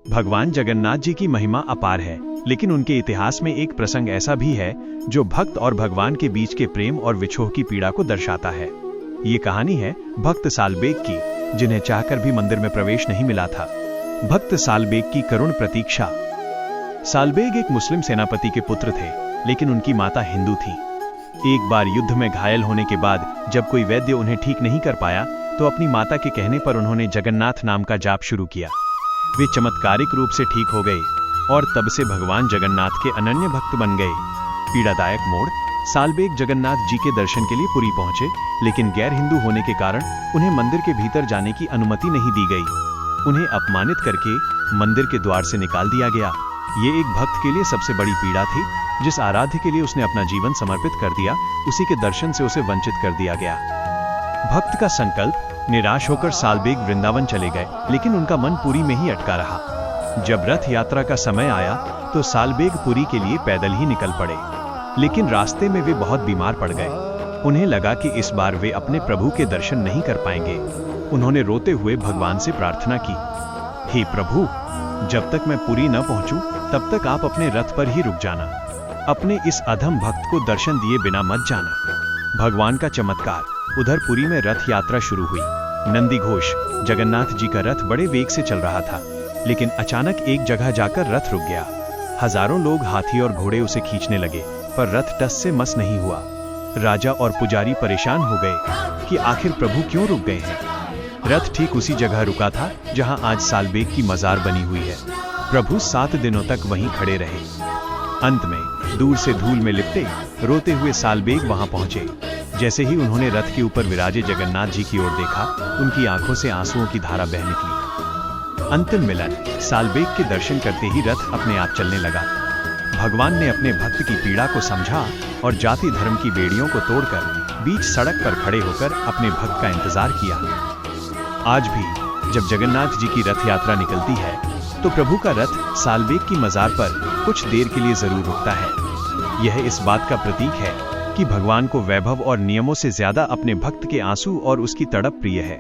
भगवान जगन्नाथ जी की महिमा अपार है, लेकिन उनके इतिहास में एक प्रसंग ऐसा भी है जो भक्त और भगवान के बीच के प्रेम और विछोह की पीड़ा को दर्शाता है। ये कहानी है भक्त सालबेग की, जिन्हें चाहकर भी मंदिर में प्रवेश नहीं मिला था। भक्त सालबेग की करुण प्रतीक्षा। सालबेग एक मुस्लिम सेनापति के पुत्र थे, लेकिन उनकी माता हिंदू थी। एक बार युद्ध में घायल होने के बाद जब कोई वैद्य उन्हें ठीक नहीं कर पाया, तो अपनी माता के कहने पर उन्होंने जगन्नाथ नाम का जाप शुरू किया। वे चमत्कारिक रूप से ठीक हो गए और तब से भगवान जगन्नाथ के अनन्य भक्त बन गए। पीड़ादायक मोड़। सालबेग जगन्नाथ जी के दर्शन के लिए पुरी पहुंचे, लेकिन गैर हिंदू होने के कारण उन्हें मंदिर के भीतर जाने की अनुमति नहीं दी गई। उन्हें अपमानित करके मंदिर के द्वार से निकाल दिया गया। ये एक भक्त के लिए सबसे बड़ी पीड़ा थी। जिस आराध्य के लिए उसने अपना जीवन समर्पित कर दिया, उसी के दर्शन से उसे वंचित कर दिया गया। भक्त का संकल्प। निराश होकर सालबेग वृंदावन चले गए, लेकिन उनका मन पुरी में ही अटका रहा। जब रथ यात्रा का समय आया तो सालबेग पुरी के लिए पैदल ही निकल पड़े, लेकिन रास्ते में वे बहुत बीमार पड़ गए। उन्हें लगा कि इस बार वे अपने प्रभु के दर्शन नहीं कर पाएंगे। उन्होंने रोते हुए भगवान से प्रार्थना की, हे प्रभु, जब तक मैं पुरी न पहुंचूं, तब तक आप अपने रथ पर ही रुक जाना। अपने इस अधम भक्त को दर्शन दिए बिना मत जाना। भगवान का चमत्कार। उधर पुरी में रथ यात्रा शुरू हुई। नंदी घोष। जगन्नाथ जी का रथ बड़े वेग से चल रहा था, लेकिन अचानक एक जगह जाकर रथ रुक गया। हजारों लोग हाथी और घोड़े उसे खींचने लगे, पर रथ टस से मस नहीं हुआ। राजा और पुजारी परेशान हो गए कि आखिर प्रभु क्यों रुक गए हैं। रथ ठीक उसी जगह रुका था जहां आज सालबेग की मजार बनी हुई है। प्रभु 7 दिनों तक वहीं खड़े रहे। अंत में दूर से धूल में लिपटे रोते हुए सालबेग वहां पहुंचे। जैसे ही उन्होंने रथ के ऊपर विराजे जगन्नाथ जी की ओर देखा, उनकी आंखों से आंसुओं की धारा बह निकली। अंतिम मिलन। सालबेग के दर्शन करते ही रथ अपने आप चलने लगा। भगवान ने अपने भक्त की पीड़ा को समझा और जाति धर्म की बेड़ियों को तोड़कर बीच सड़क पर खड़े होकर अपने भक्त का इंतजार किया। आज भी जब जगन्नाथ जी की रथ यात्रा निकलती है, तो प्रभु का रथ सालबेग की मजार पर कुछ देर के लिए जरूर रुकता है। यह इस बात का प्रतीक है कि भगवान को वैभव और नियमों से ज्यादा अपने भक्त के आंसू और उसकी तड़प प्रिय है।